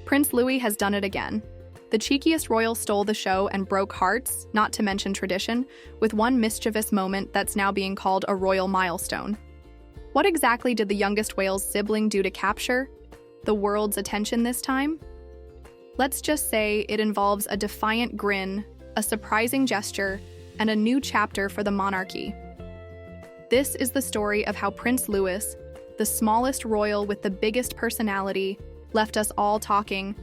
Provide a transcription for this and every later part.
Prince Louis has done it again. The cheekiest royal stole the show and broke hearts, not to mention tradition, with one mischievous moment that's now being called a royal milestone. What exactly did the youngest whale's sibling do to capture the world's attention this time? Let's just say it involves a defiant grin, a surprising gesture, and a new chapter for the monarchy. This is the story of how Prince Louis, the smallest royal with the biggest personality, left us all talking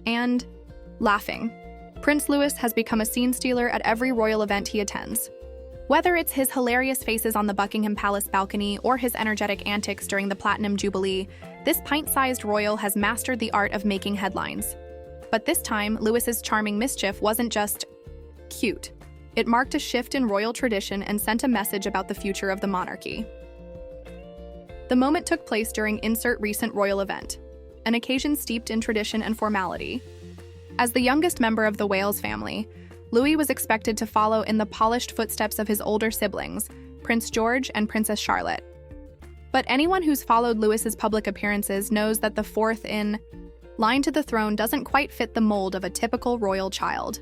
and laughing. Prince Louis has become a scene stealer at every royal event he attends. Whether it's his hilarious faces on the Buckingham Palace balcony or his energetic antics during the Platinum Jubilee, this pint-sized royal has mastered the art of making headlines. But this time, Louis's charming mischief wasn't just cute. It marked a shift in royal tradition and sent a message about the future of the monarchy. The moment took place during insert recent royal event, an occasion steeped in tradition and formality. As the youngest member of the Wales family, Louis was expected to follow in the polished footsteps of his older siblings, Prince George and Princess Charlotte. But anyone who's followed Louis's public appearances knows that the fourth in line to the throne doesn't quite fit the mold of a typical royal child.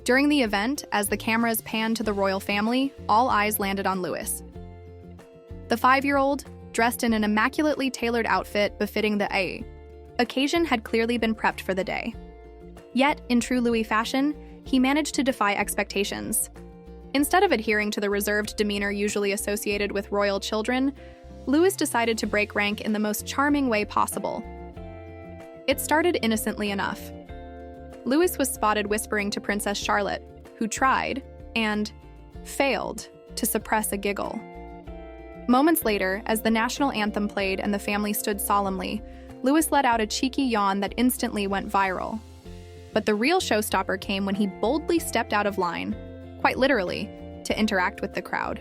During the event, as the cameras panned to the royal family, all eyes landed on Louis. The 5-year-old, dressed in an immaculately tailored outfit befitting the occasion, had clearly been prepped for the day. Yet, in true Louis fashion, he managed to defy expectations. Instead of adhering to the reserved demeanor usually associated with royal children, Louis decided to break rank in the most charming way possible. It started innocently enough. Louis was spotted whispering to Princess Charlotte, who tried, and failed, to suppress a giggle. Moments later, as the national anthem played and the family stood solemnly, Louis let out a cheeky yawn that instantly went viral. But the real showstopper came when he boldly stepped out of line, quite literally, to interact with the crowd.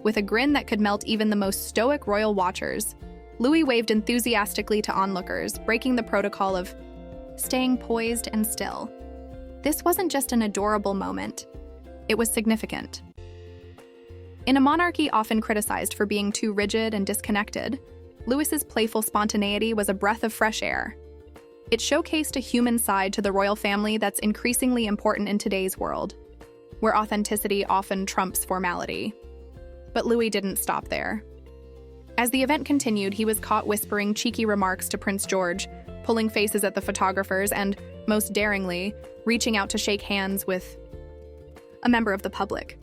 With a grin that could melt even the most stoic royal watchers, Louis waved enthusiastically to onlookers, breaking the protocol of staying poised and still. This wasn't just an adorable moment. It was significant. In a monarchy often criticized for being too rigid and disconnected, Louis's playful spontaneity was a breath of fresh air. It showcased a human side to the royal family that's increasingly important in today's world, where authenticity often trumps formality. But Louis didn't stop there. As the event continued, he was caught whispering cheeky remarks to Prince George, pulling faces at the photographers, and, most daringly, reaching out to shake hands with a member of the public.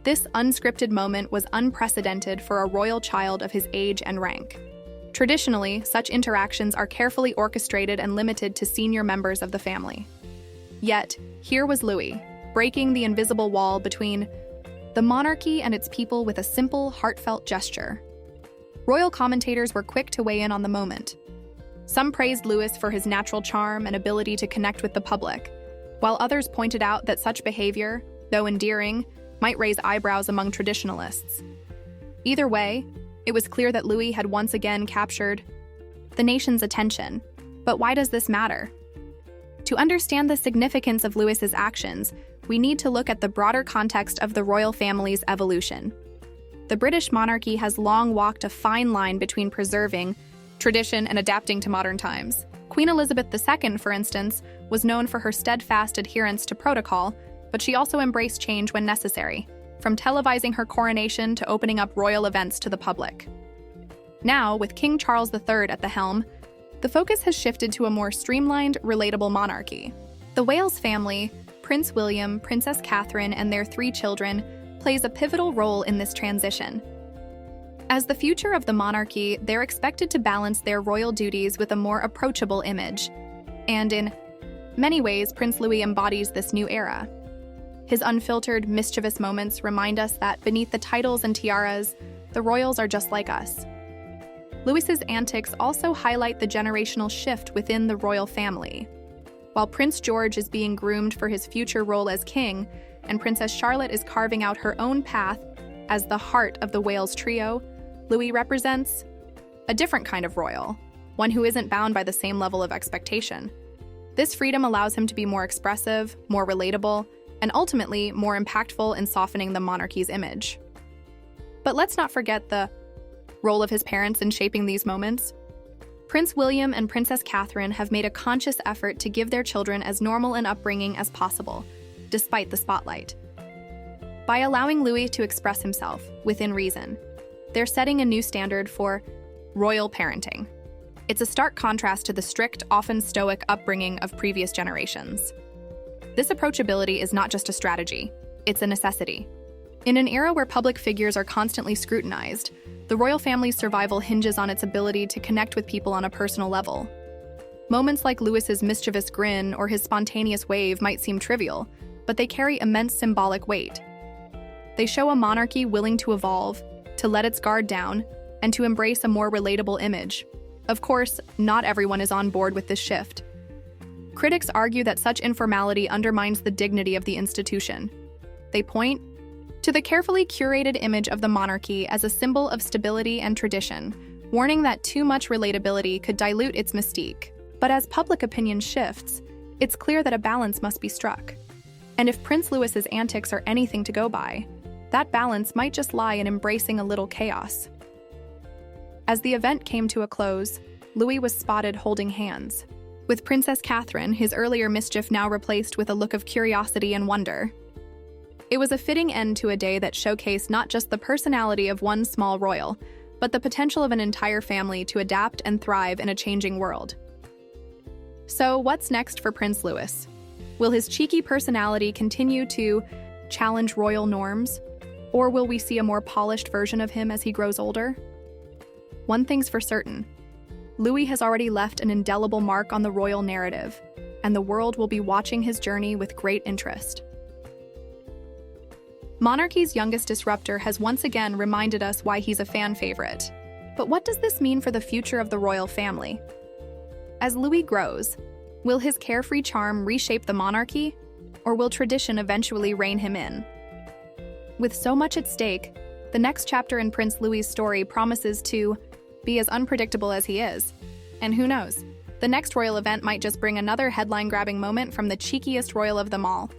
This unscripted moment was unprecedented for a royal child of his age and rank. Traditionally, such interactions are carefully orchestrated and limited to senior members of the family. Yet, here was Louis, breaking the invisible wall between the monarchy and its people with a simple, heartfelt gesture. Royal commentators were quick to weigh in on the moment. Some praised Louis for his natural charm and ability to connect with the public, while others pointed out that such behavior, though endearing, might raise eyebrows among traditionalists. Either way, it was clear that Louis had once again captured the nation's attention. But why does this matter? To understand the significance of Louis's actions, we need to look at the broader context of the royal family's evolution. The British monarchy has long walked a fine line between preserving tradition and adapting to modern times. Queen Elizabeth II, for instance, was known for her steadfast adherence to protocol, but she also embraced change when necessary, from televising her coronation to opening up royal events to the public. Now, with King Charles III at the helm, the focus has shifted to a more streamlined, relatable monarchy. The Wales family, Prince William, Princess Catherine, and their 3 children, plays a pivotal role in this transition. As the future of the monarchy, they're expected to balance their royal duties with a more approachable image. And in many ways, Prince Louis embodies this new era. His unfiltered, mischievous moments remind us that beneath the titles and tiaras, the royals are just like us. Louis's antics also highlight the generational shift within the royal family. While Prince George is being groomed for his future role as king, and Princess Charlotte is carving out her own path as the heart of the Wales trio, Louis represents a different kind of royal, one who isn't bound by the same level of expectation. This freedom allows him to be more expressive, more relatable, and ultimately more impactful in softening the monarchy's image. But let's not forget the role of his parents in shaping these moments. Prince William and Princess Catherine have made a conscious effort to give their children as normal an upbringing as possible, despite the spotlight. By allowing Louis to express himself, within reason, they're setting a new standard for royal parenting. It's a stark contrast to the strict, often stoic upbringing of previous generations. This approachability is not just a strategy, it's a necessity. In an era where public figures are constantly scrutinized, the royal family's survival hinges on its ability to connect with people on a personal level. Moments like Louis's mischievous grin or his spontaneous wave might seem trivial, but they carry immense symbolic weight. They show a monarchy willing to evolve, to let its guard down, and to embrace a more relatable image. Of course, not everyone is on board with this shift. Critics argue that such informality undermines the dignity of the institution. They point to the carefully curated image of the monarchy as a symbol of stability and tradition, warning that too much relatability could dilute its mystique. But as public opinion shifts, it's clear that a balance must be struck. And if Prince Louis's antics are anything to go by, that balance might just lie in embracing a little chaos. As the event came to a close, Louis was spotted holding hands, with Princess Catherine, his earlier mischief now replaced with a look of curiosity and wonder. It was a fitting end to a day that showcased not just the personality of one small royal, but the potential of an entire family to adapt and thrive in a changing world. So, what's next for Prince Louis? Will his cheeky personality continue to challenge royal norms, or will we see a more polished version of him as he grows older? One thing's for certain, Louis has already left an indelible mark on the royal narrative, and the world will be watching his journey with great interest. Monarchy's youngest disruptor has once again reminded us why he's a fan favorite. But what does this mean for the future of the royal family? As Louis grows, will his carefree charm reshape the monarchy, or will tradition eventually rein him in? With so much at stake, the next chapter in Prince Louis's story promises to be as unpredictable as he is. And who knows, the next royal event might just bring another headline-grabbing moment from the cheekiest royal of them all.